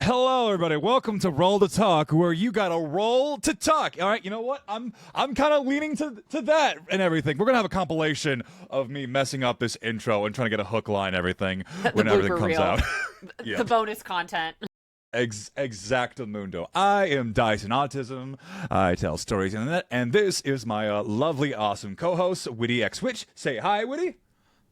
Hello, everybody. Welcome to Roll to Talk, where you got to roll to talk. All right, you know what? I'm kind of leaning to that and everything. We're gonna have a compilation of me messing up this intro and trying to get a hook line, and everything The when everything blooper comes reel. out. The bonus content. Exactamundo. I am Dice&Autism. I tell stories in the net, and this is my lovely, awesome co-host, Witty X Witch. Say hi, Witty.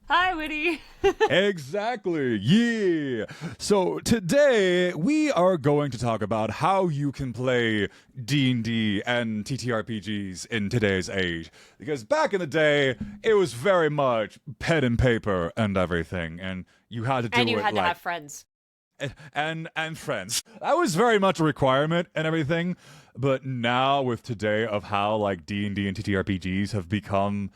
Hi, Witty. Exactly, yeah. So today we are going to talk about how you can play D&D and TTRPGs in today's age. Because back in the day, it was very much pen and paper and everything, and you had to do And you it had to like have friends. and friends. That was very much a requirement and everything. But now with today of how like D&D and TTRPGs have become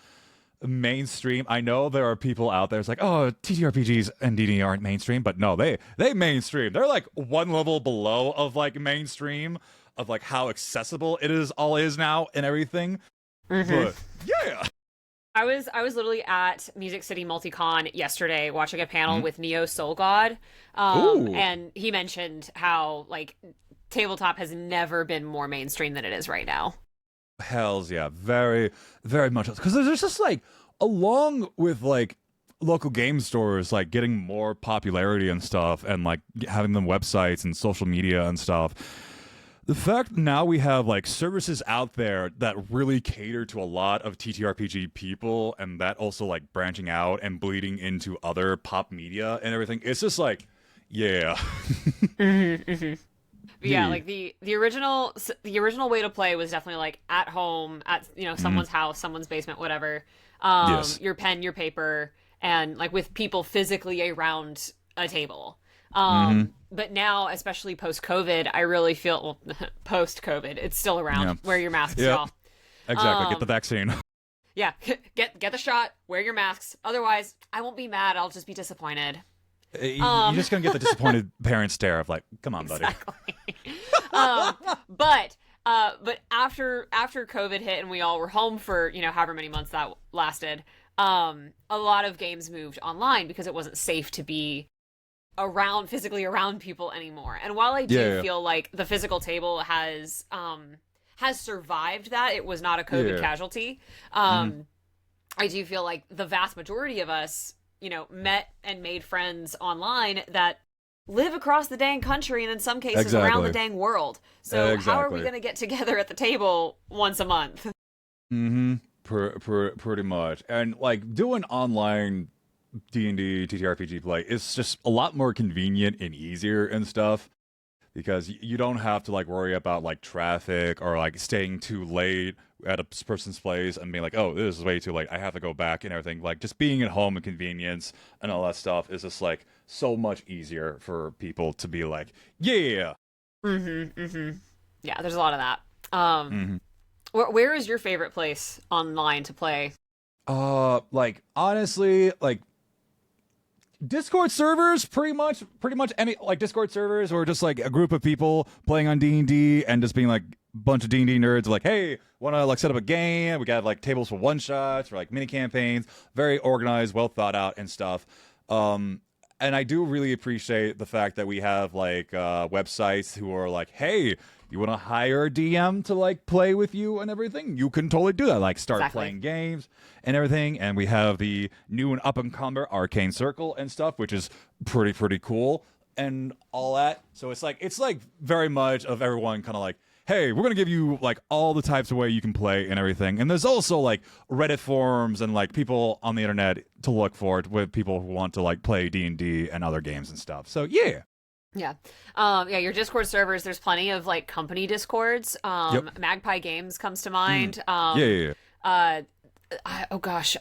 mainstream. I know there are people out there. It's like, oh, TTRPGs and D&D aren't mainstream, but no, they mainstream. They're like one level below of like mainstream of like how accessible it is now and everything. But yeah, I was literally at Music City Multicon yesterday watching a panel with Neo Soul God. Ooh. And he mentioned how like tabletop has never been more mainstream than it is right now. Hells yeah, very very much. Because there's just like along with like local game stores like getting more popularity and stuff, and like having them websites and social media and stuff. The fact now we have like services out there that really cater to a lot of TTRPG people, and that also like branching out and bleeding into other pop media and everything. It's just like, yeah. But yeah, Yeah. like the original way to play was definitely like at home, at someone's house, someone's basement, whatever. Yes. Your pen, your paper, and like with people physically around a table. But now, especially post COVID, I really feel post COVID, it's still around. Yeah. Wear your masks, Yep. y'all. Exactly. Get the Um, vaccine. Yeah, get the shot. Wear your masks. Otherwise, I won't be mad. I'll just be disappointed. You're just gonna get the disappointed parent stare of like, come on, buddy. Exactly. um, but after COVID hit and we all were home for however many months that lasted, a lot of games moved online because it wasn't safe to be physically around people anymore. And while I do Yeah. feel like the physical table has survived that, it was not a COVID Yeah. casualty. I do feel like the vast majority of us, met and made friends online that live across the dang country and in some cases around the Exactly. dang world. So how are we Exactly. going to get together at the table once a month? Mm-hmm. Pretty much. And like doing online D&D TTRPG play is just a lot more convenient and easier and stuff, because you don't have to like worry about like traffic or like staying too late at a person's place and being like, oh, this is way too late, I have to go back and everything. Like just being at home and convenience and all that stuff is just like so much easier for people to be like, yeah. Yeah, there's a lot of that. Mm-hmm. Where is your favorite place online to play? Like honestly, like Discord servers, pretty much any like Discord servers, or just like a group of people playing on D&D and just being like a bunch of D&D nerds like, hey, want to like set up a game? We got like tables for one shots or like mini campaigns, very organized, well thought out and stuff. And I do really appreciate the fact that we have like websites who are like, hey, you want to hire a DM to like play with you and everything? You can totally do that. Like start Exactly. playing games and everything. And we have the new and up and comer Arcane Circle and stuff, which is pretty cool and all that. So it's like very much of everyone kind of like, hey, we're gonna give you like all the types of way you can play and everything. And there's also like Reddit forums and like people on the internet to look for it with people who want to like play D&D and other games and stuff. So yeah. Yeah. Your Discord servers, there's plenty of like company Discords. Yep. Magpie Games comes to mind. Yeah. Oh gosh,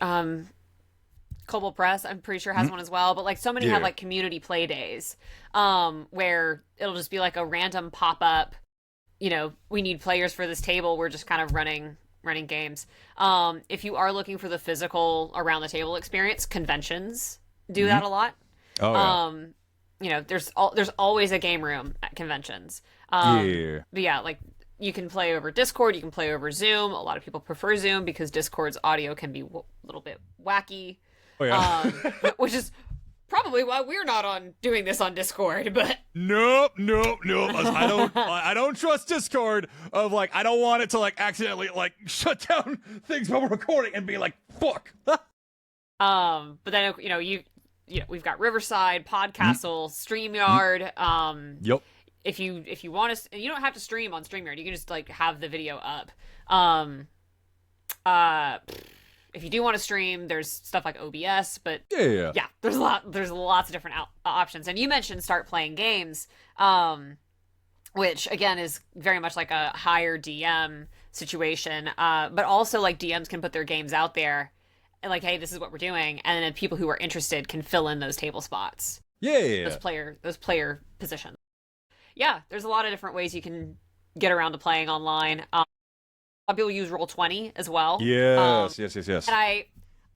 Cobalt Press, I'm pretty sure has one as well, but like so many have Yeah. like community play days, where it'll just be like a random pop-up, we need players for this table, we're just kind of running games. If you are looking for the physical around the table experience, conventions do that a lot. Oh yeah. There's always a game room at conventions. Yeah. But yeah, like you can play over Discord, you can play over Zoom. A lot of people prefer Zoom because Discord's audio can be a little bit wacky, Oh yeah. which is probably why we're not on doing this on Discord, but Nope. I don't trust Discord. Of like, I don't want it to like accidentally like shut down things while we're recording and be like, fuck. but then we've got Riverside, Podcastle, StreamYard. Yep. If you want to, you don't have to stream on StreamYard. You can just like have the video up. If you do want to stream, there's stuff like OBS, but yeah, there's lots of different options. And you mentioned start playing games, which again is very much like a higher DM situation. But also like DMs can put their games out there, and like, hey, this is what we're doing, and then people who are interested can fill in those table spots. Those player positions. Yeah, there's a lot of different ways you can get around to playing online. A lot of people use Roll20 as well. Yes. And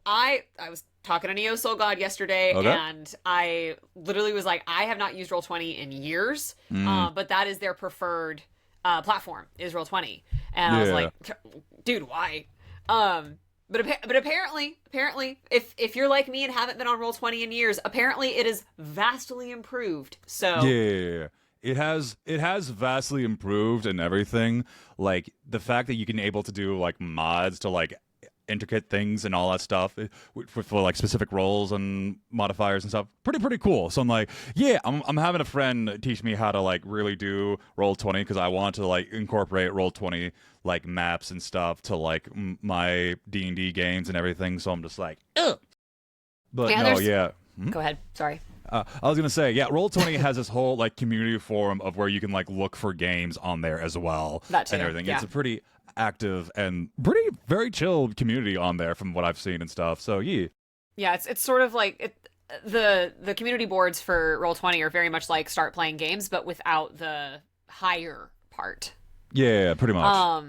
I was talking to Neo Soul God yesterday, and I literally was like, I have not used Roll20 in years, but that is their preferred platform, is Roll20. And I was like, dude, why? But apparently, if you're like me and haven't been on Roll20 in years, apparently it is vastly improved. So yeah. It has vastly improved and everything. Like the fact that you can able to do like mods to like intricate things and all that stuff for like specific roles and modifiers and stuff. Pretty cool. So I'm like, yeah, I'm having a friend teach me how to like really do Roll20 because I want to like incorporate Roll20 like maps and stuff to like my D&D games and everything. So I'm just like, ugh. But Go ahead. Sorry. I was gonna say, yeah, Roll20 has this whole like community forum of where you can like look for games on there as well. That too, and everything. Yeah. It's a pretty active and very chilled community on there from what I've seen and stuff. So yeah. Yeah, it's sort of like the community boards for Roll20 are very much like start playing games, but without the higher part. Yeah, pretty much.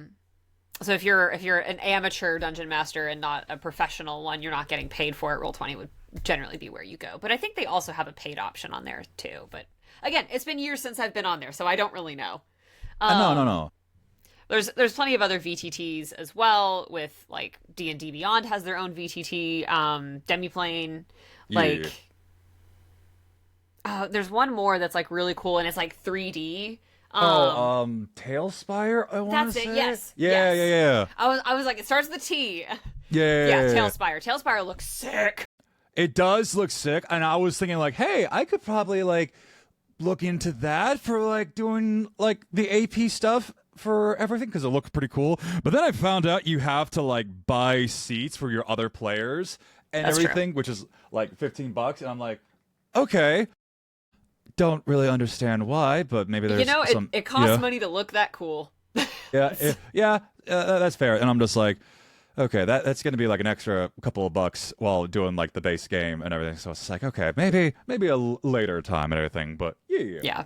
So if you're an amateur dungeon master and not a professional one, you're not getting paid for it. Roll20 would generally be where you go. But I think they also have a paid option on there too. But again, it's been years since I've been on there, so I don't really know. No. There's plenty of other VTTs as well. With like D&D Beyond has their own VTT. Demiplane, like there's one more that's like really cool and it's like 3D. Tailspire, I want to say. That's it, yes. Yeah. I was like, it starts with a T. Yeah, Tailspire. Tailspire looks sick. It does look sick, and I was thinking like, hey, I could probably like look into that for like doing like the AP stuff for everything because it looked pretty cool. But then I found out you have to like buy seats for your other players and everything, which is like $15, and I'm like, okay. Don't really understand why, but maybe there's it costs money to look that cool. That's fair. And I'm just like, okay, that's going to be like an extra couple of bucks while doing like the base game and everything. So it's like, okay, maybe a later time and everything. But yeah.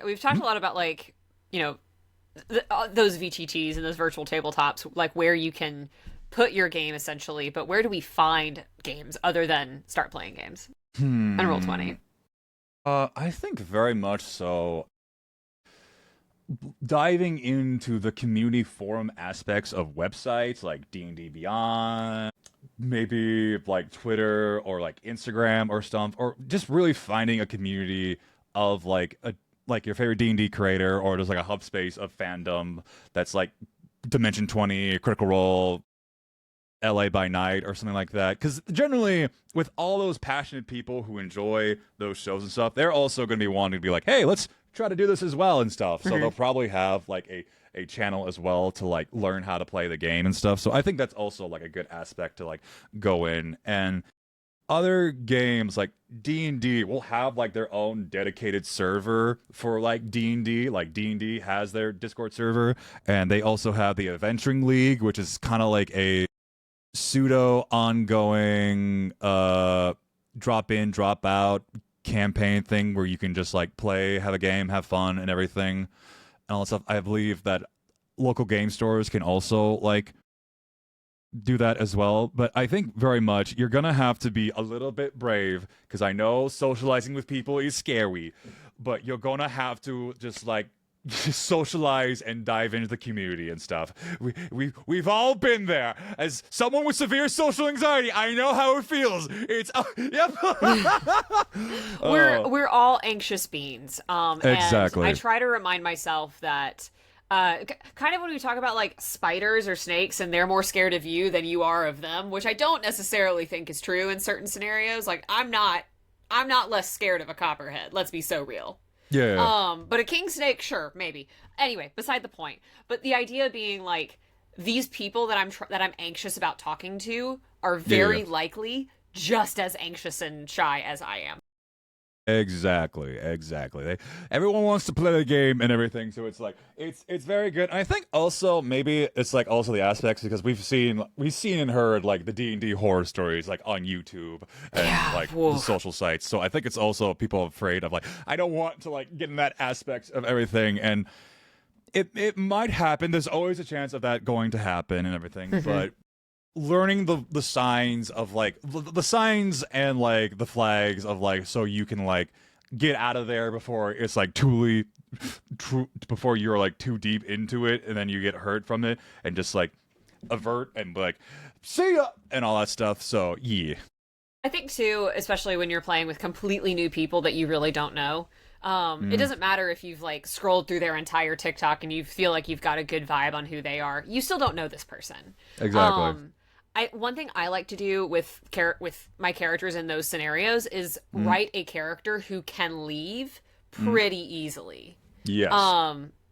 We've talked a lot about like those VTTs and those virtual tabletops, like where you can put your game essentially. But where do we find games other than start playing games and Roll20? I think very much so. Diving into the community forum aspects of websites like D&D Beyond, maybe like Twitter or like Instagram or stuff, or just really finding a community of like your favorite D&D creator, or just like a hub space of fandom that's like Dimension 20, Critical Role, LA by Night or something like that, because generally with all those passionate people who enjoy those shows and stuff, they're also going to be wanting to be like, hey, let's try to do this as well and stuff. So they'll probably have like a channel as well to like learn how to play the game and stuff. So I think that's also like a good aspect to like go in. And other games like D&D will have like their own dedicated server for like D&D. Like D&D has their Discord server, and they also have the Adventuring League, which is kind of like a pseudo ongoing drop in drop out campaign thing where you can just like play, have a game, have fun and everything and all that stuff. I believe that local game stores can also like do that as well, but I think very much you're gonna have to be a little bit brave, because I know socializing with people is scary, but you're gonna have to just like socialize and dive into the community and stuff. We've all been there. As someone with severe social anxiety, I know how it feels. It's yep. We're all anxious beings. Exactly. And I try to remind myself that kind of when we talk about like spiders or snakes and they're more scared of you than you are of them, which I don't necessarily think is true in certain scenarios. Like I'm not less scared of a copperhead. Let's be so real. Yeah. But a king snake, sure, maybe. Anyway, beside the point. But the idea being like these people that I'm anxious about talking to are very likely just as anxious and shy as I am. Exactly. Everyone wants to play the game and everything, so it's like it's very good. And I think also maybe it's like also the aspects because we've seen and heard like the D&D horror stories like on YouTube and like the social sites. So I think it's also people afraid of like I don't want to like get in that aspect of everything, and it might happen. There's always a chance of that going to happen and everything, but learning the signs of like the signs and like the flags of like so you can like get out of there before it's like before you're like too deep into it and then you get hurt from it and just like avert and like see ya and all that stuff. So yeah, I think too, especially when you're playing with completely new people that you really don't know. It doesn't matter if you've like scrolled through their entire TikTok and you feel like you've got a good vibe on who they are. You still don't know this person. Exactly. One thing I like to do with my characters in those scenarios is write a character who can leave pretty easily. Yes.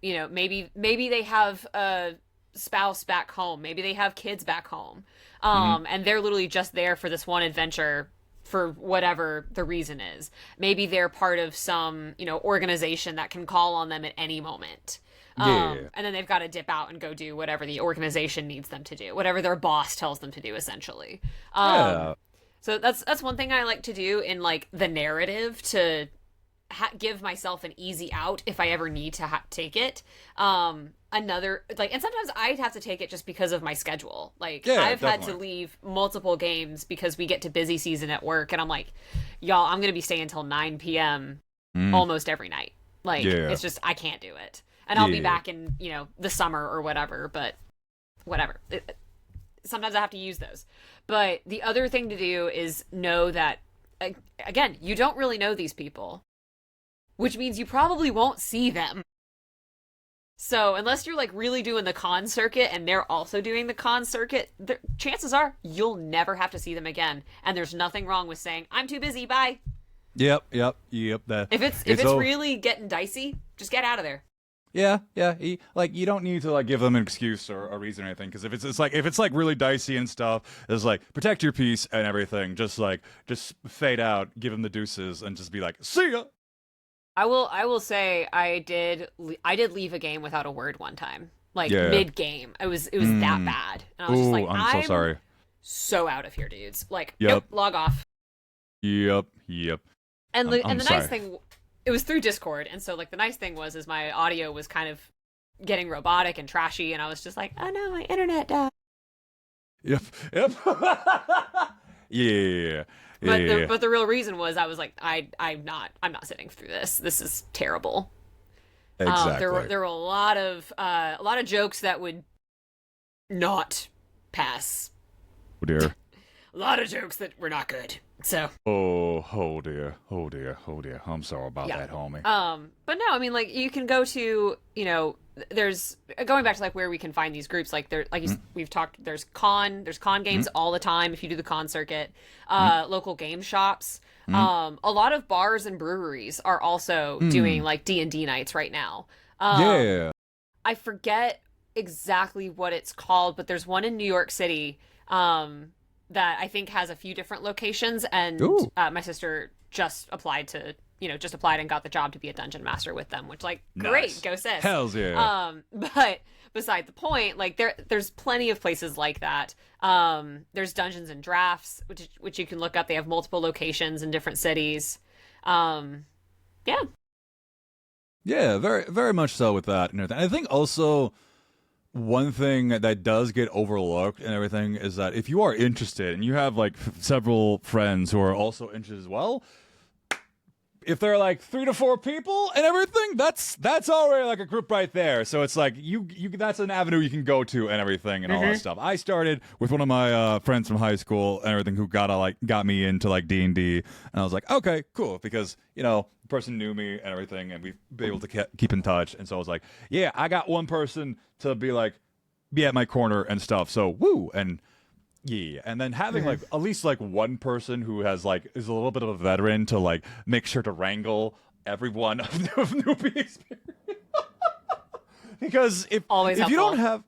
You know, maybe they have a spouse back home, maybe they have kids back home, and they're literally just there for this one adventure for whatever the reason is. Maybe they're part of some, you know, organization that can call on them at any moment. And then they've got to dip out and go do whatever the organization needs them to do, whatever their boss tells them to do, essentially. So that's one thing I like to do in like the narrative to give myself an easy out if I ever need to take it. Another like, and sometimes I'd have to take it just because of my schedule. Like I've had to leave multiple games because we get to busy season at work, and I'm like, y'all, I'm gonna be staying until 9 p.m. almost every night. Like it's just I can't do it. And I'll be back in, you know, the summer or whatever, but whatever. Sometimes I have to use those. But the other thing to do is know that, again, you don't really know these people, which means you probably won't see them. So unless you're like really doing the con circuit and they're also doing the con circuit, chances are you'll never have to see them again. And there's nothing wrong with saying, I'm too busy, bye. Yep. If it's really getting dicey, just get out of there. Yeah. Like you don't need to like give them an excuse or a reason or anything, because if it's like really dicey and stuff, it's like protect your peace and everything. Just fade out, give them the deuces, and just be like, see ya. I will say I did leave a game without a word one time, like mid game. It was that bad, and I was just like, I'm so sorry. So out of here, dudes. Like, nope, log off. Yep. And the nice thing. It was through Discord, and so like the nice thing was my audio was kind of getting robotic and trashy, and I was just like, oh no, my internet died. Yep. Yeah. But the real reason was I was like, I'm not sitting through this. This is terrible. Exactly. There were a lot of jokes that would not pass. Oh dear. A lot of jokes that were not good. So. Oh dear. I'm sorry about that, homie. But no, I mean, like you can go to, you know, there's going back to like where we can find these groups. Like there, like we've talked. There's con games all the time if you do the con circuit. Local game shops. A lot of bars and breweries are also doing like D&D nights right now. I forget exactly what it's called, but there's one in New York City. That I think has a few different locations, and my sister just applied and got the job to be a dungeon master with them, which like great, go sis. Hells yeah. But beside the point, like there's plenty of places like that. There's Dungeons and Drafts, which you can look up. They have multiple locations in different cities. Yeah, very very much so with that and everything. I think also one thing that does get overlooked and everything is that if you are interested and you have like several friends who are also interested as well, if they're like 3 to 4 people and everything, that's already like a group right there. So it's like you that's an avenue you can go to and everything and all that stuff. I started with one of my friends from high school and everything who got me into like D&D, and I was like, okay, cool, because the person knew me and everything, and we've been able to keep in touch. And so I was like, yeah, I got one person to be at my corner and stuff. So woo. And yeah, and then having like at least like one person who has like is a little bit of a veteran to like make sure to wrangle everyone of newbie experience. Because if you don't have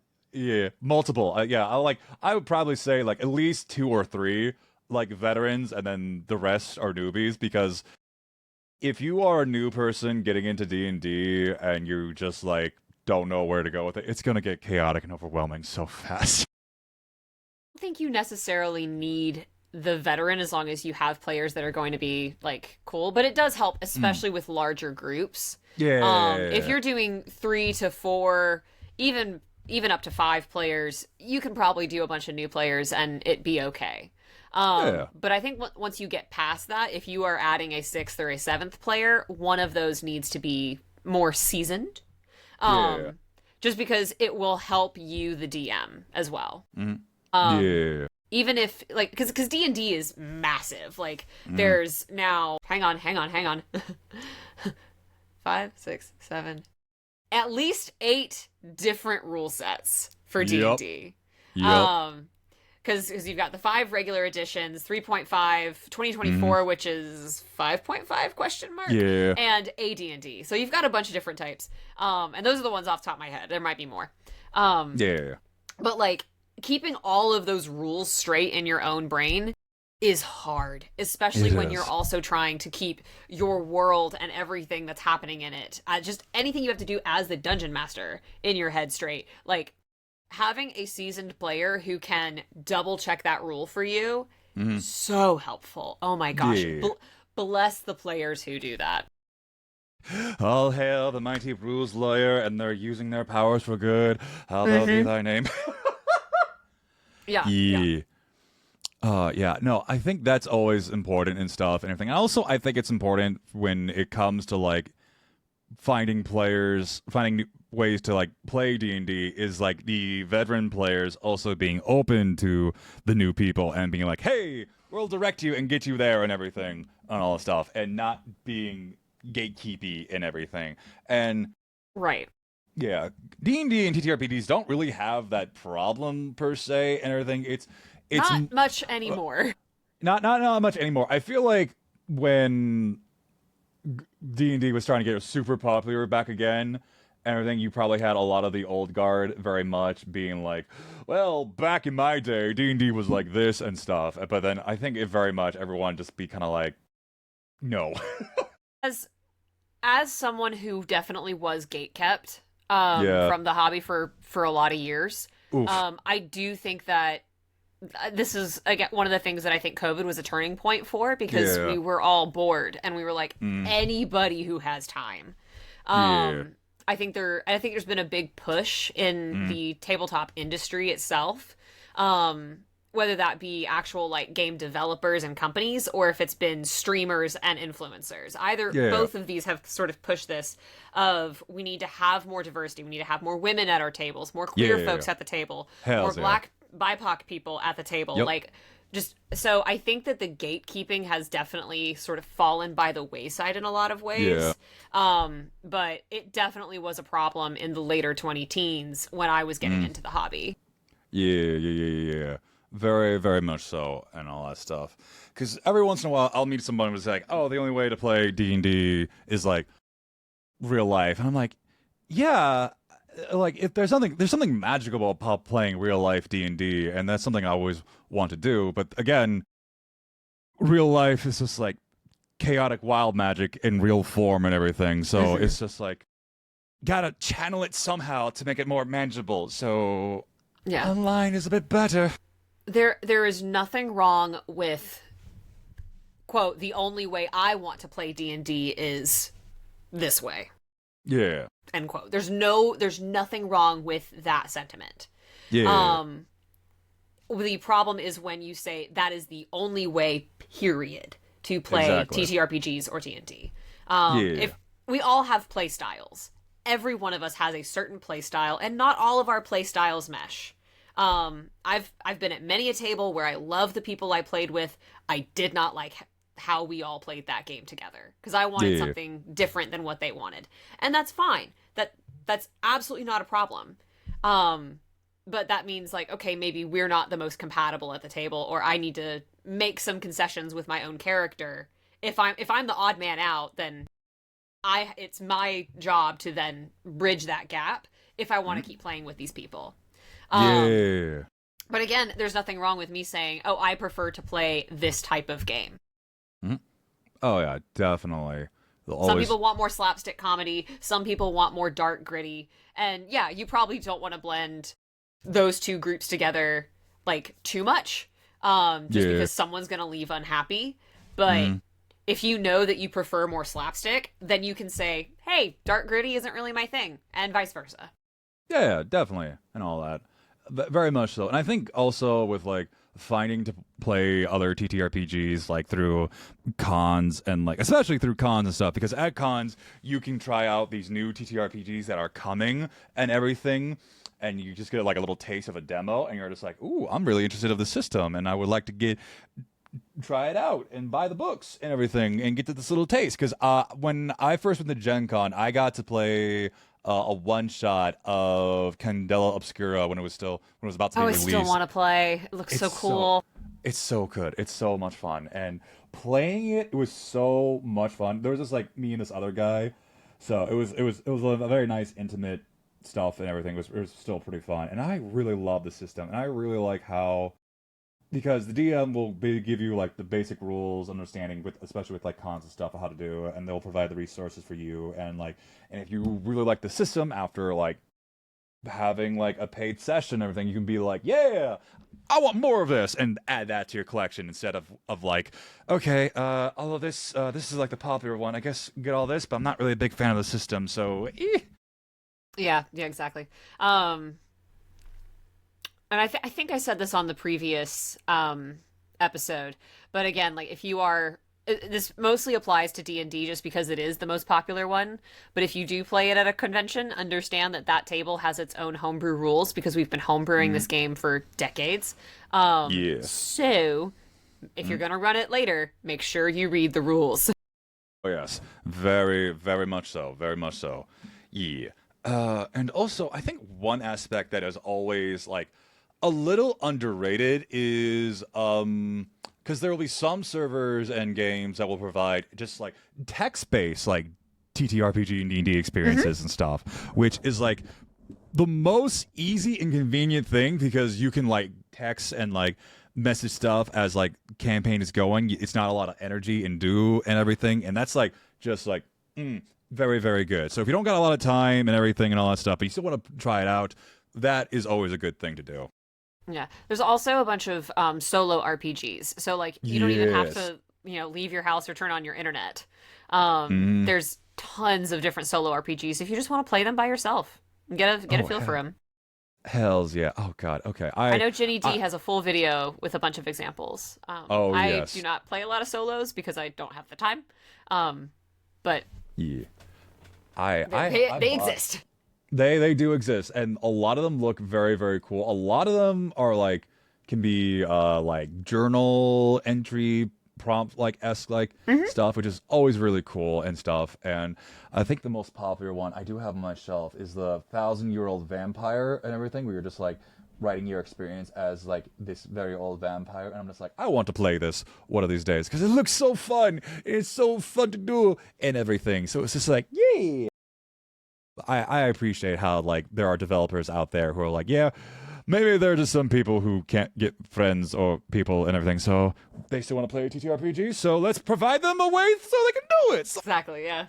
multiple I would probably say like at least 2 or 3 like veterans, and then the rest are newbies. Because if you are a new person getting into D&D and you just like don't know where to go with it, it's gonna get chaotic and overwhelming so fast. Think you necessarily need the veteran as long as you have players that are going to be like cool, but it does help, especially with larger groups. If you're doing 3 to 4, even up to 5 players, you can probably do a bunch of new players and it be okay. But I think once you get past that, if you are adding a 6th or a 7th player, one of those needs to be more seasoned. Just because it will help you, the DM, as well. Even if like because D&D is massive. Like there's now hang on 5, 6, 7, at least 8 different rule sets for D&D. Because you've got the 5 regular editions, 3.5, 2024, which is 5.5 question mark, and AD&D. So you've got a bunch of different types. And those are the ones off the top of my head. There might be more. But like keeping all of those rules straight in your own brain is hard, especially when you're also trying to keep your world and everything that's happening in it. Just anything you have to do as the dungeon master in your head straight. Like having a seasoned player who can double check that rule for you, so helpful. Oh my gosh. Bless the players who do that. All hail the mighty rules lawyer, and they're using their powers for good. Hallowed be thy name. No, I think that's always important and stuff and everything. And also, I think it's important when it comes to like finding new ways to like play D&D is like the veteran players also being open to the new people and being like, hey, we'll direct you and get you there and everything and all that stuff, and not being gatekeepy and everything. And yeah, D&D and TTRPGs don't really have that problem per se and everything. It's not much anymore. Not much anymore. I feel like when D&D was trying to get super popular back again and everything, you probably had a lot of the old guard very much being like, well, back in my day, D&D was like this and stuff. But then I think very much everyone just be kind of like, no. As someone who definitely was gatekept from the hobby for a lot of years, I do think that this is again one of the things that I think COVID was a turning point for, because we were all bored and we were like, anybody who has time. I think there's been a big push in the tabletop industry itself, whether that be actual like game developers and companies, or if it's been streamers and influencers. Both of these have sort of pushed this of, we need to have more diversity, we need to have more women at our tables, more queer folks at the table, more Black BIPOC people at the table. Like, just so I think that the gatekeeping has definitely sort of fallen by the wayside in a lot of ways. But it definitely was a problem in the later 20-teens when I was getting into the hobby. Yeah. Very, very much so, and all that stuff. Because every once in a while, I'll meet someone who's like, "Oh, the only way to play D&D is like real life," and I'm like, "Yeah, like if there's something magical about playing real life D&D, and that's something I always want to do. But again, real life is just like chaotic wild magic in real form and everything. So it's just like gotta channel it somehow to make it more manageable. So online is a bit better." There is nothing wrong with, quote, the only way I want to play D&D is this way. Yeah. End quote. There's nothing wrong with that sentiment. Yeah. The problem is when you say that is the only way, period, to play TTRPGs or D&D. If we all have play styles, every one of us has a certain play style, and not all of our play styles mesh. I've been at many a table where I love the people I played with. I did not like how we all played that game together because I wanted something different than what they wanted, and that's fine. That's absolutely not a problem. But that means like, okay, maybe we're not the most compatible at the table, or I need to make some concessions with my own character. If I'm the odd man out, then it's my job to then bridge that gap if I want to keep playing with these people. But again, there's nothing wrong with me saying, oh, I prefer to play this type of game. Oh yeah, definitely. Some people want more slapstick comedy. Some people want more dark, gritty. And yeah, you probably don't want to blend those two groups together like too much, because someone's going to leave unhappy. But if you know that you prefer more slapstick, then you can say, hey, dark, gritty isn't really my thing, and vice versa. Yeah, definitely. And all that. Very much so. And I think also with like finding to play other TTRPGs like through cons and like especially through cons and stuff, because at cons you can try out these new TTRPGs that are coming and everything, and you just get like a little taste of a demo and you're just like, ooh, I'm really interested in the system and I would like to try it out and buy the books and everything and get to this little taste. Because when I first went to Gen Con, I got to play a one-shot of Candela Obscura when it was about to be released. I still want to play. It looks so cool. It's so good. It's so much fun. And playing it was so much fun. There was just like me and this other guy. So it was a very nice, intimate stuff and everything. It was still pretty fun. And I really love the system. And I really like how, because the DM will give you like the basic rules, understanding especially with like cons and stuff of how to do, and they'll provide the resources for you. And if you really like the system after like having like a paid session and everything, you can be like, yeah, I want more of this, and add that to your collection instead of like, okay, all of this this is like the popular one, I guess get all this, but I'm not really a big fan of the system, so yeah, exactly. And I think I said this on the previous episode, but again, like if you are, this mostly applies to D&D just because it is the most popular one, but if you do play it at a convention, understand that table has its own homebrew rules because we've been homebrewing this game for decades. So if you're going to run it later, make sure you read the rules. Oh yes, very, very much so, very much so. Yeah. And also, I think one aspect that is always like a little underrated is because there will be some servers and games that will provide just like text-based like TTRPG and D&D experiences and stuff, which is like the most easy and convenient thing because you can like text and like message stuff as like campaign is going. It's not a lot of energy and everything, and that's like just like very, very good. So if you don't got a lot of time and everything and all that stuff, but you still want to try it out, that is always a good thing to do. Yeah. There's also a bunch of solo RPGs. So like you don't even have to, leave your house or turn on your internet. There's tons of different solo RPGs if you just want to play them by yourself. Get a feel for them. Hells yeah. Oh god. Okay. I know Ginny D has a full video with a bunch of examples. I do not play a lot of solos because I don't have the time. But yeah. They exist. They do exist, and a lot of them look very, very cool. A lot of them are like can be like journal entry prompt like esque like stuff, which is always really cool and stuff. And I think the most popular one I do have on my shelf is the 1,000-year-old vampire and everything, where you're just like writing your experience as like this very old vampire, and I'm just like, I want to play this one of these days because it looks so fun. It's so fun to do and everything. So it's just like, yay. I appreciate how like there are developers out there who are like, yeah, maybe there are just some people who can't get friends or people and everything, so they still want to play a TTRPG, so let's provide them a way so they can do it. Exactly, yeah.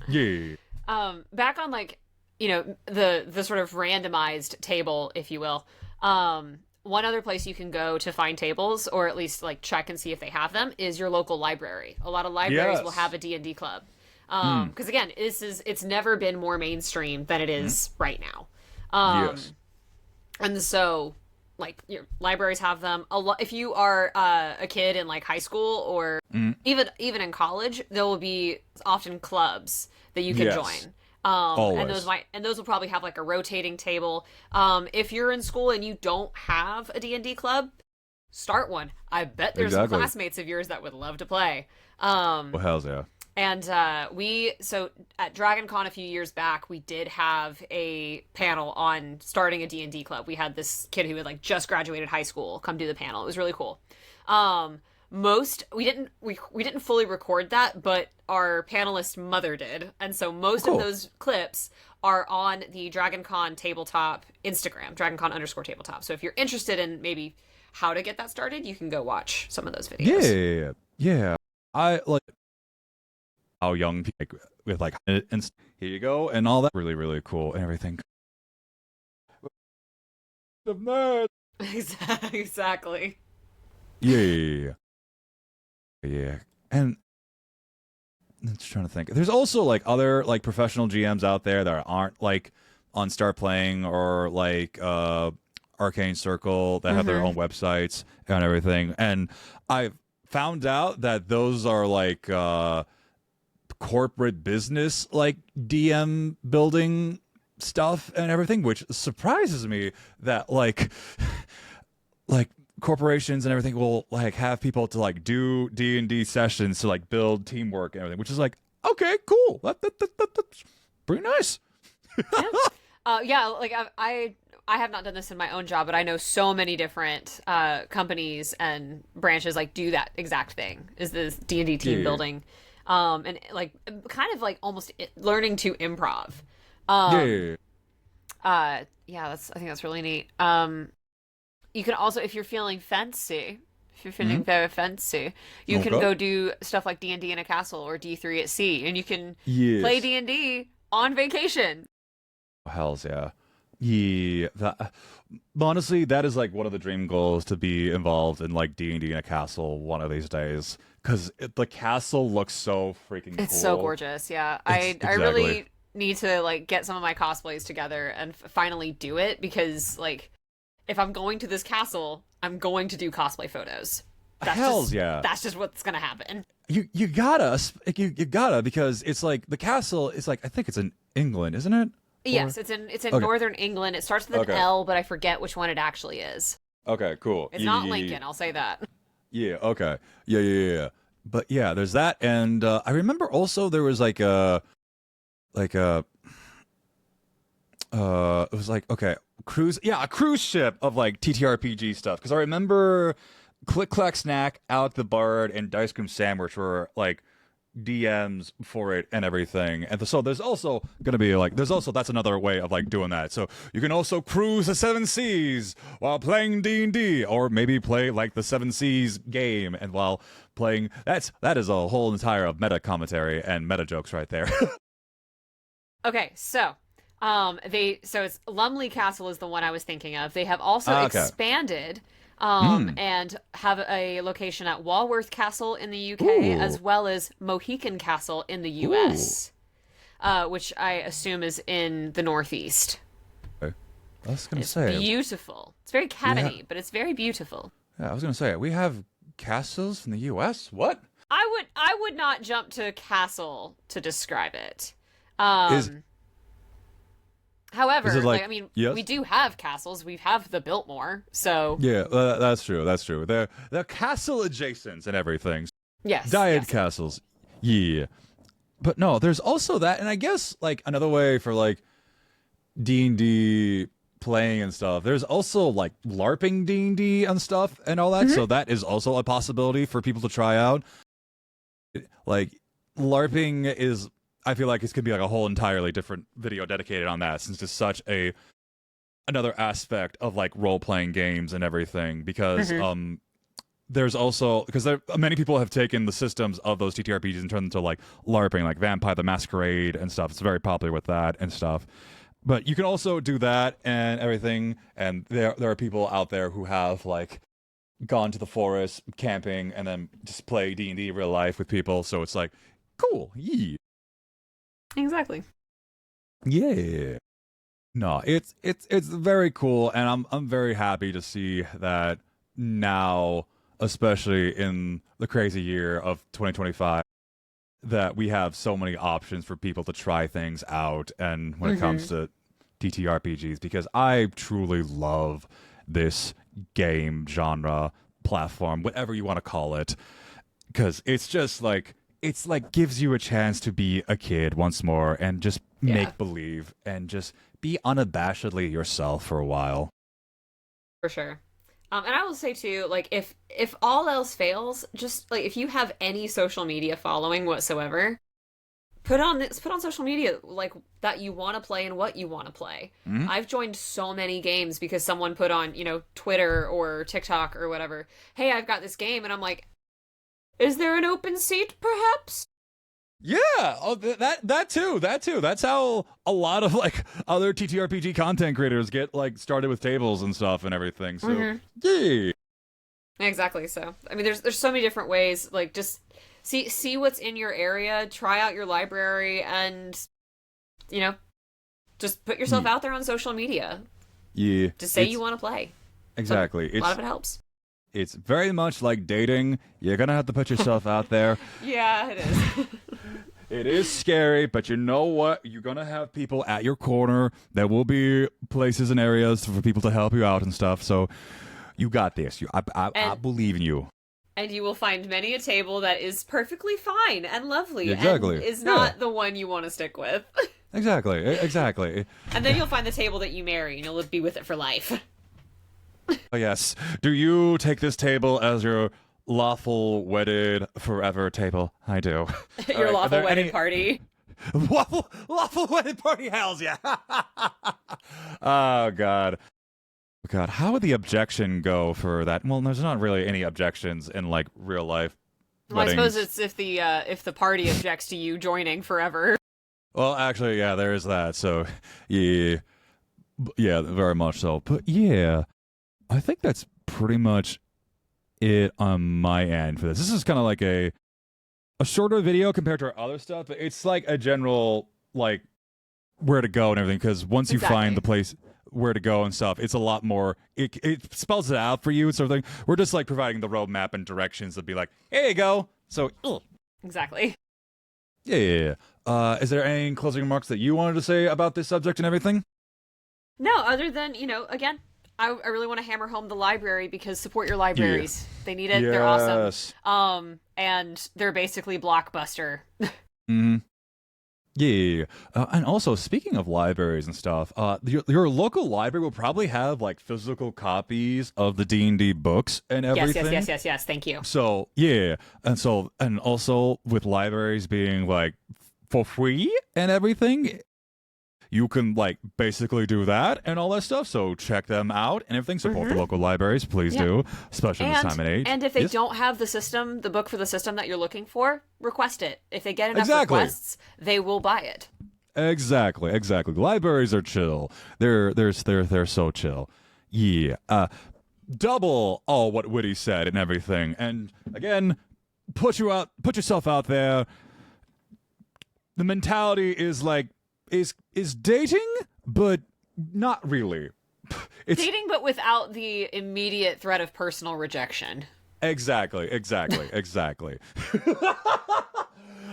Yeah. Back on like, the sort of randomized table, if you will. One other place you can go to find tables, or at least like check and see if they have them, is your local library. A lot of libraries will have a D&D club. Because again, it's never been more mainstream than it is right now. And so like your libraries have them a lot. If you are a kid in like high school or even in college, there will be often clubs that you can Yes. join. Always. And those will probably have like a rotating table. If you're in school and you don't have a D&D club, start one. I bet there's some Exactly. classmates of yours that would love to play. Well, hells yeah. And so at Dragon Con a few years back, we did have a panel on starting a D&D club. We had this kid who had like just graduated high school come do the panel. It was really cool. We didn't fully record that, but our panelist mother did. And so most of those clips are on the Dragon Con tabletop Instagram, DragonCon_tabletop. So if you're interested in maybe how to get that started, you can go watch some of those videos. Yeah. I like how young people with like and here you go and all that really really cool and everything. The nerd. Exactly. Yeah. And I'm just trying to think. There's also like other like professional GMs out there that aren't like on Start Playing or like Arcane Circle that have their own websites and everything. And I found out that those are like corporate business like DM building stuff and everything, which surprises me that like corporations and everything will like have people to like do D&D sessions to like build teamwork and everything, which is like, okay, cool. That's pretty nice. Like I have not done this in my own job, but I know so many different companies and branches like do that exact thing. Is this D&D team building, and like kind of like almost learning to improv. I think that's really neat. You can also, if you're feeling fancy, very fancy, you can go do stuff like D&D in a castle or D3 at sea, and you can play D&D on vacation. Hells yeah. Yeah, honestly, that is like one of the dream goals, to be involved in like D&D in a castle one of these days, because the castle looks so freaking cool. It's so gorgeous. Yeah, I really need to like get some of my cosplays together and finally do it, because like if I'm going to this castle, I'm going to do cosplay photos. That's just what's gonna happen. You gotta because it's like the castle is like, I think it's in England, isn't it? Yes, it's in northern England. It starts with an L, but I forget which one it actually is. Okay, cool. It's not Lincoln, I'll say that. Yeah, okay. Yeah. But yeah, there's that, and I remember also there was it was like, okay, a cruise ship of like TTRPG stuff, because I remember Click Clack Snack, Alec the Bard, and Dice Cream Sandwich were like DMs for it and everything. And so there's also gonna be like, that's another way of like doing that. So you can also cruise the seven seas while playing D&D, or maybe play like the seven seas game and while playing. That is a whole entire meta commentary and meta jokes right there. Okay, so it's Lumley Castle is the one I was thinking of. They have also expanded and have a location at Walworth Castle in the UK, as well as Mohican Castle in the US, which I assume is in the Northeast. I was gonna say, beautiful. It's very cabiny, but it's very beautiful. Yeah, I was gonna say, we have castles in the US. What? I would not jump to castle to describe it. However, we do have castles. We have the Biltmore, so yeah, that's true. They're castle adjacent and everything. Yes, castles. Yeah, but no, there's also that, and I guess like another way for like D&D playing and stuff. There's also like LARPing D&D and stuff and all that. So that is also a possibility for people to try out. Like LARPing is, I feel like it's gonna be like a whole entirely different video dedicated on that, since it's such another aspect of like role-playing games and everything, because there's also, because many people have taken the systems of those TTRPGs and turned them into like LARPing, like Vampire the Masquerade and stuff. It's very popular with that and stuff. But you can also do that and everything, and there are people out there who have like gone to the forest camping and then just play D&D real life with people, so it's like cool. Yeah. Exactly. Yeah. No, it's very cool, and I'm very happy to see that now, especially in the crazy year of 2025, that we have so many options for people to try things out. And when it comes to TTRPGs, because I truly love this game genre, platform, whatever you want to call it, because it's like gives you a chance to be a kid once more and just make believe and just be unabashedly yourself for a while. For sure. And I will say too, like if all else fails, just like if you have any social media following whatsoever, put on social media like that you want to play and what you want to play. I've joined so many games because someone put on, Twitter or TikTok or whatever, "Hey, I've got this game," and I'm like, "Is there an open seat, perhaps?" Yeah, that too. That's how a lot of like other TTRPG content creators get like started with tables and stuff and everything. So yeah, Exactly. So, I mean, there's so many different ways. Like, just see what's in your area, try out your library, and just put yourself out there on social media. Yeah, Just say you want to play. Exactly. A lot of it helps. It's very much like dating. You're gonna have to put yourself out there. Yeah, it is. It is scary, but you know what? You're gonna have people at your corner. There will be places and areas for people to help you out and stuff. So you got this. I believe in you. And you will find many a table that is perfectly fine and lovely. Exactly. And is not the one you want to stick with. Exactly. And then you'll find the table that you marry, and you'll be with it for life. Oh, yes. Do you take this table as your lawful wedded forever table? I do. Your right, lawful wedded party. Lawful wedded party, hells yeah. Oh, God. God, how would the objection go for that? Well, there's not really any objections in like real life weddings. Well, I suppose it's if the party objects to you joining forever. Well, actually, yeah, there is that. So, yeah, very much so. But yeah, I think that's pretty much it on my end for this. This is kind of like a shorter video compared to our other stuff, but it's like a general like where to go and everything. Because once you find the place where to go and stuff, it's a lot more. It spells it out for you and sort of thing. We're just like providing the roadmap and directions to be like, here you go. So exactly. Yeah. Is there any closing remarks that you wanted to say about this subject and everything? No, other than again. I really want to hammer home the library because support your libraries. Yeah. They need it. Yes. They're awesome. And they're basically Blockbuster. Yeah. And also, speaking of libraries and stuff, your local library will probably have like physical copies of the D&D books and everything. Yes. Thank you. So, yeah. And also with libraries being like for free and everything, you can like basically do that and all that stuff. So check them out and everything. Support the local libraries, please do, especially in this time and age. And if they don't have the book for the system that you're looking for, request it. If they get enough requests, they will buy it. Exactly. Libraries are chill. They're so chill. Yeah. Double all what Witty said and everything. And again, put yourself out there. The mentality is like is dating, but not really. It's dating, but without the immediate threat of personal rejection. Exactly.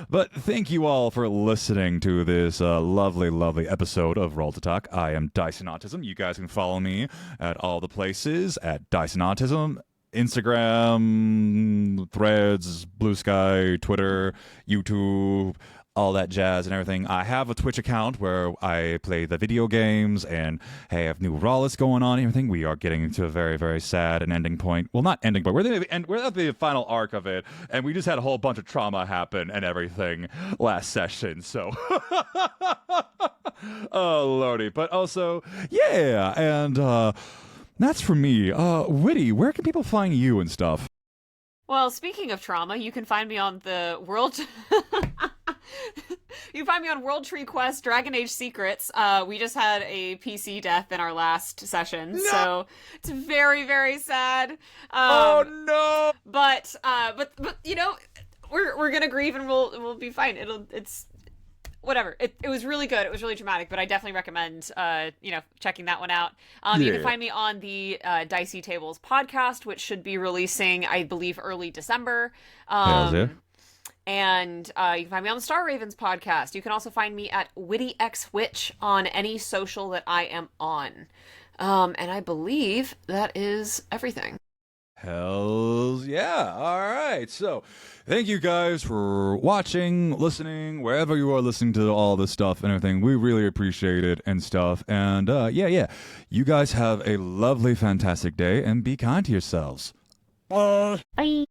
But thank you all for listening to this lovely episode of Roll to Talk. I am Dice&Autism. You guys can follow me at all the places at Dice&Autism. Instagram, Threads, Blue Sky, Twitter, YouTube, all that jazz and everything. I have a Twitch account where I play the video games and I have new Rawless going on and everything. We are getting into a very, very sad and ending point. Well, not ending, but we're at the final arc of it, and we just had a whole bunch of trauma happen and everything last session, so oh lordy. But also, yeah, and that's for me. Witty, where can people find you and stuff? Well, speaking of trauma, you can find me on the World... You can find me on World Tree Quest, Dragon Age Secrets. We just had a PC death in our last session, so it's very, very sad. Oh no! But we're gonna grieve and we'll be fine. whatever. It was really good. It was really dramatic, but I definitely recommend checking that one out. You can find me on the Dicey Tables podcast, which should be releasing, I believe, early December. Yeah. And you can find me on the Star Ravens podcast. You can also find me at Witty X Witch on any social that I am on. And I believe that is everything. Hells yeah. All right. So thank you guys for watching, listening, wherever you are listening to all this stuff and everything. We really appreciate it and stuff. And yeah. You guys have a lovely, fantastic day and be kind to yourselves. Bye.